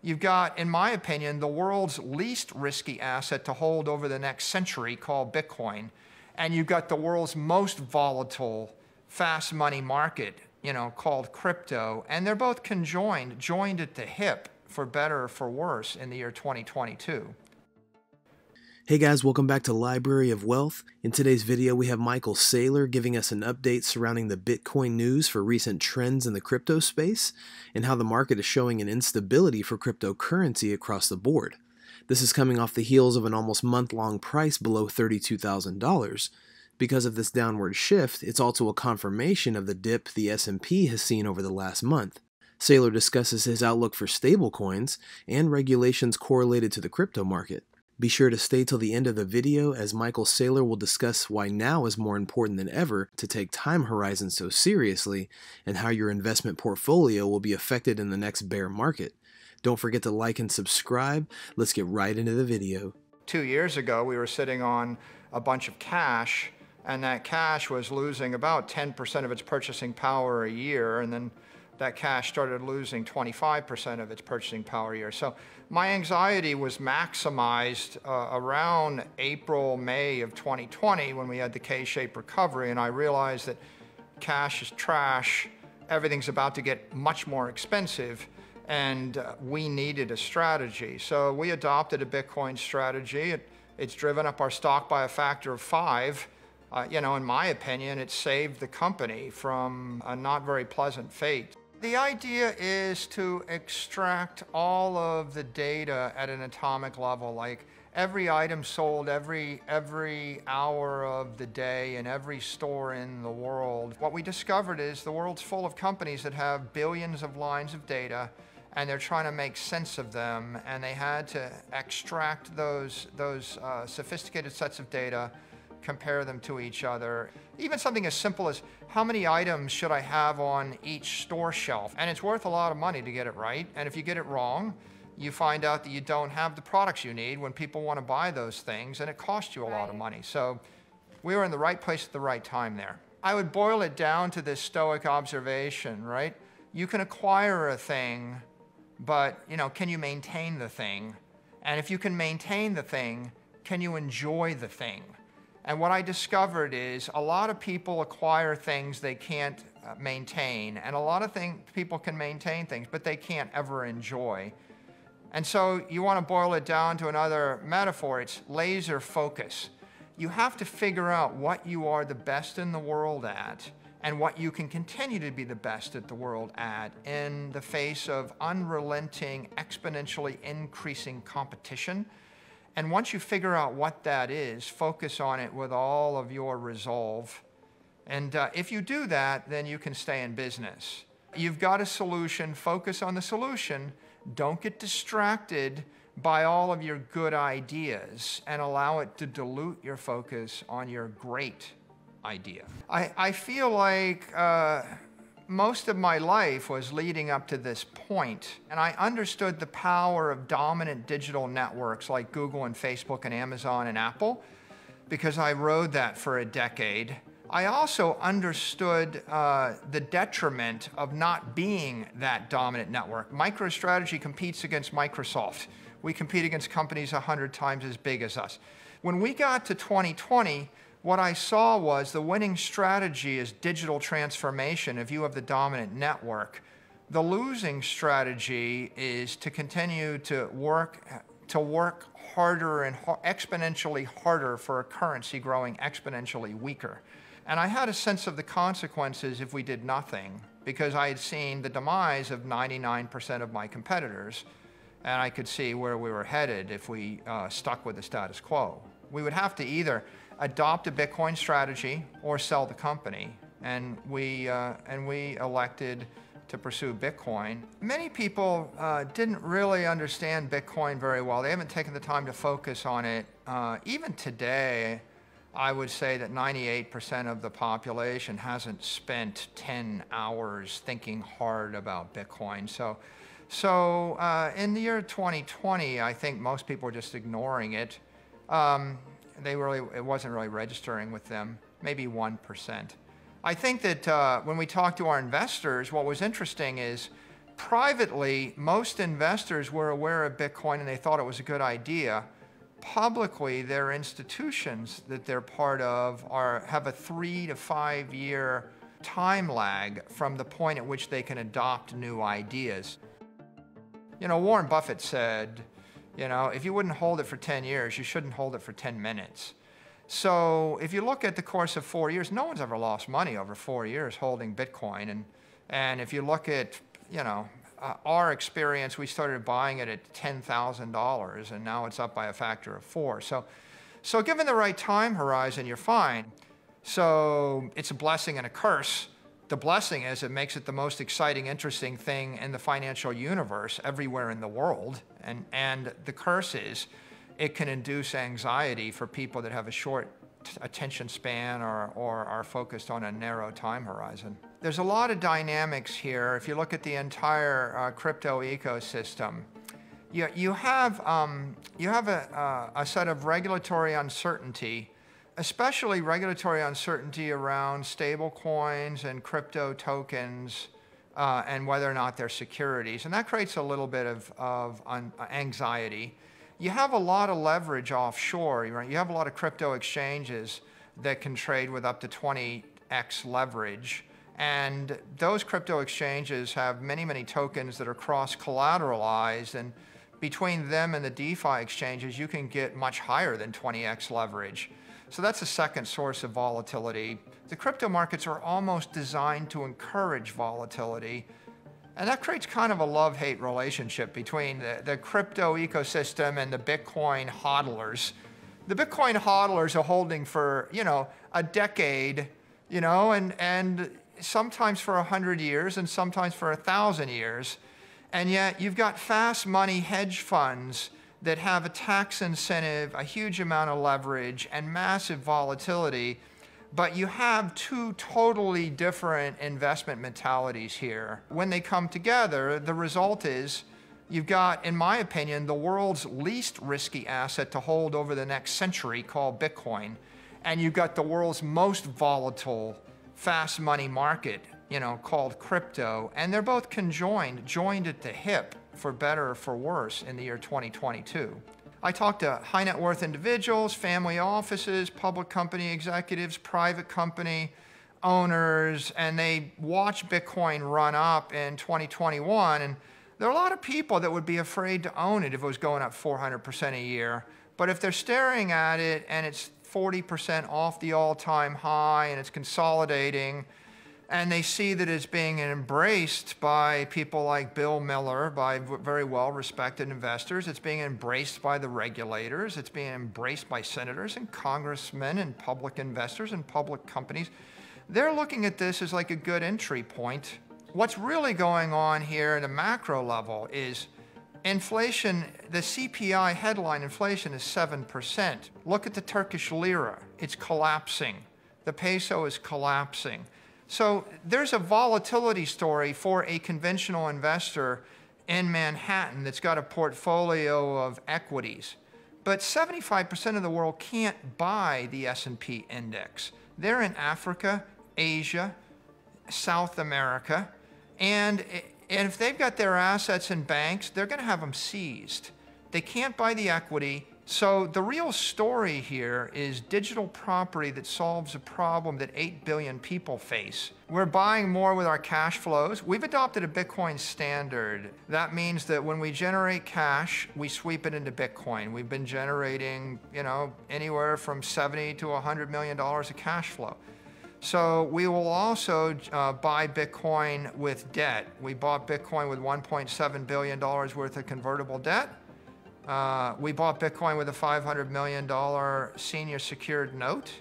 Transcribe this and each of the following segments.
You've got, in my opinion, the world's least risky asset to hold over the next century called Bitcoin. And you've got the world's most volatile, fast money market, called crypto. And they're both joined at the hip, for better or for worse, in the year 2022. Hey guys, welcome back to Library of Wealth. In today's video, we have Michael Saylor giving us an update surrounding the Bitcoin news for recent trends in the crypto space and how the market is showing an instability for cryptocurrency across the board. This is coming off the heels of an almost month-long price below $32,000. Because of this downward shift, it's also a confirmation of the dip the S&P has seen over the last month. Saylor discusses his outlook for stablecoins and regulations correlated to the crypto market. Be sure to stay till the end of the video as Michael Saylor will discuss why now is more important than ever to take time horizons so seriously and how your investment portfolio will be affected in the next bear market. Don't forget to like and subscribe. Let's get right into the video. 2 years ago, we were sitting on a bunch of cash, and that cash was losing about 10% of its purchasing power a year, and then that cash started losing 25% of its purchasing power a year. So my anxiety was maximized around April, May of 2020 when we had the K-shaped recovery, and I realized that cash is trash, everything's about to get much more expensive, and we needed a strategy. So we adopted a Bitcoin strategy. It's driven up our stock by a factor of 5. In my opinion, it saved the company from a not very pleasant fate. The idea is to extract all of the data at an atomic level, like every item sold every hour of the day in every store in the world. What we discovered is the world's full of companies that have billions of lines of data, and they're trying to make sense of them, and they had to extract those sophisticated sets of data, compare them to each other. Even something as simple as how many items should I have on each store shelf? And it's worth a lot of money to get it right. And if you get it wrong, you find out that you don't have the products you need when people want to buy those things, and it costs you a lot of money. So we were in the right place at the right time there. I would boil it down to this stoic observation, right? You can acquire a thing, but can you maintain the thing? And if you can maintain the thing, can you enjoy the thing? And what I discovered is a lot of people acquire things they can't maintain, and a lot of people can maintain things, but they can't ever enjoy. And so you want to boil it down to another metaphor. It's laser focus. You have to figure out what you are the best in the world at and what you can continue to be the best at the world at in the face of unrelenting, exponentially increasing competition. And once you figure out what that is, focus on it with all of your resolve. And if you do that, then you can stay in business. You've got a solution, focus on the solution. Don't get distracted by all of your good ideas and allow it to dilute your focus on your great idea. I feel like most of my life was leading up to this point, and I understood the power of dominant digital networks like Google and Facebook and Amazon and Apple because I rode that for a decade. I also understood the detriment of not being that dominant network. MicroStrategy competes against Microsoft. We compete against companies 100 times as big as us. When we got to 2020, what I saw was the winning strategy is digital transformation if you have the dominant network. The losing strategy is to continue to work harder and exponentially harder for a currency growing exponentially weaker. And I had a sense of the consequences if we did nothing, because I had seen the demise of 99% of my competitors, and I could see where we were headed if we stuck with the status quo. We would have to either adopt a Bitcoin strategy or sell the company, and we elected to pursue Bitcoin. Many people didn't really understand Bitcoin very well. They haven't taken the time to focus on it. Even today, I would say that 98% of the population hasn't spent 10 hours thinking hard about Bitcoin. So in the year 2020, I think most people were just ignoring it. It wasn't really registering with them, maybe 1%. I think that when we talked to our investors, what was interesting is privately, most investors were aware of Bitcoin and they thought it was a good idea. Publicly, their institutions that they're part of have a 3 to 5 year time lag from the point at which they can adopt new ideas. Warren Buffett said, if you wouldn't hold it for 10 years, you shouldn't hold it for 10 minutes. So if you look at the course of 4 years, no one's ever lost money over 4 years holding Bitcoin. And if you look at, our experience, we started buying it at $10,000 and now it's up by a factor of 4. So given the right time horizon, you're fine. So it's a blessing and a curse. The blessing is it makes it the most exciting, interesting thing in the financial universe everywhere in the world. And the curse is it can induce anxiety for people that have a short attention span or are focused on a narrow time horizon. There's a lot of dynamics here. If you look at the entire crypto ecosystem, you have a set of regulatory uncertainty, especially regulatory uncertainty around stable coins and crypto tokens and whether or not they're securities. And that creates a little bit of anxiety. You have a lot of leverage offshore. Right? You have a lot of crypto exchanges that can trade with up to 20x leverage. And those crypto exchanges have many, many tokens that are cross-collateralized. And between them and the DeFi exchanges, you can get much higher than 20x leverage. So that's a second source of volatility. The crypto markets are almost designed to encourage volatility. And that creates kind of a love-hate relationship between the crypto ecosystem and the Bitcoin hodlers. The Bitcoin hodlers are holding for, a decade, and sometimes for 100 years and sometimes for 1,000 years. And yet you've got fast money hedge funds that have a tax incentive, a huge amount of leverage, and massive volatility. But you have two totally different investment mentalities here. When they come together, the result is you've got, in my opinion, the world's least risky asset to hold over the next century called Bitcoin. And you've got the world's most volatile, fast money market, called crypto. And they're both joined at the hip, for better or for worse, in the year 2022. I talked to high net worth individuals, family offices, public company executives, private company owners, and they watched Bitcoin run up in 2021. And there are a lot of people that would be afraid to own it if it was going up 400% a year. But if they're staring at it and it's 40% off the all-time high and it's consolidating, and they see that it's being embraced by people like Bill Miller, by very well-respected investors. It's being embraced by the regulators. It's being embraced by senators and congressmen and public investors and public companies. They're looking at this as like a good entry point. What's really going on here at a macro level is inflation. The CPI headline inflation is 7%. Look at the Turkish lira. It's collapsing. The peso is collapsing. So there's a volatility story for a conventional investor in Manhattan that's got a portfolio of equities. But 75% of the world can't buy the S&P index. They're in Africa, Asia, South America, and if they've got their assets in banks, they're going to have them seized. They can't buy the equity. So the real story here is digital property that solves a problem that 8 billion people face. We're buying more with our cash flows. We've adopted a Bitcoin standard. That means that when we generate cash, we sweep it into Bitcoin. We've been generating, anywhere from $70 to $100 million of cash flow. So we will also buy Bitcoin with debt. We bought Bitcoin with $1.7 billion worth of convertible debt. We bought Bitcoin with a $500 million senior secured note.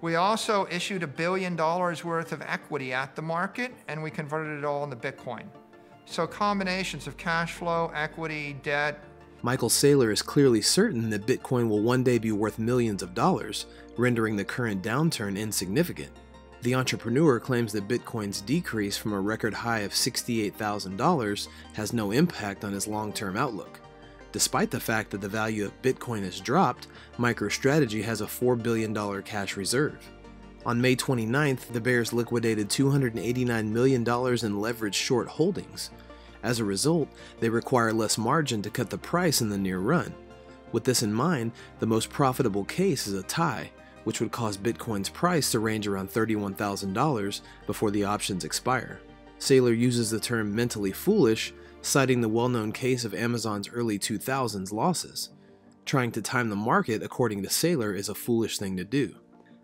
We also issued $1 billion worth of equity at the market, and we converted it all into Bitcoin. So combinations of cash flow, equity, debt. Michael Saylor is clearly certain that Bitcoin will one day be worth millions of dollars, rendering the current downturn insignificant. The entrepreneur claims that Bitcoin's decrease from a record high of $68,000 has no impact on his long-term outlook. Despite the fact that the value of Bitcoin has dropped, MicroStrategy has a $4 billion cash reserve. On May 29th, the bears liquidated $289 million in leveraged short holdings. As a result, they require less margin to cut the price in the near run. With this in mind, the most profitable case is a tie, which would cause Bitcoin's price to range around $31,000 before the options expire. Saylor uses the term mentally foolish, citing the well-known case of Amazon's early 2000s losses. Trying to time the market, according to Saylor, is a foolish thing to do.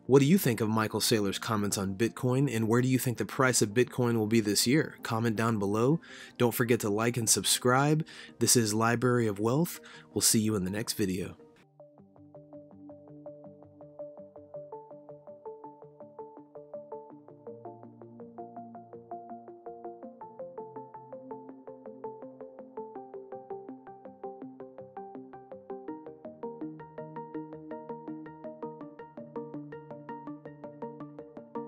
What do you think of Michael Saylor's comments on Bitcoin, and where do you think the price of Bitcoin will be this year? Comment down below. Don't forget to like and subscribe. This is Library of Wealth. We'll see you in the next video.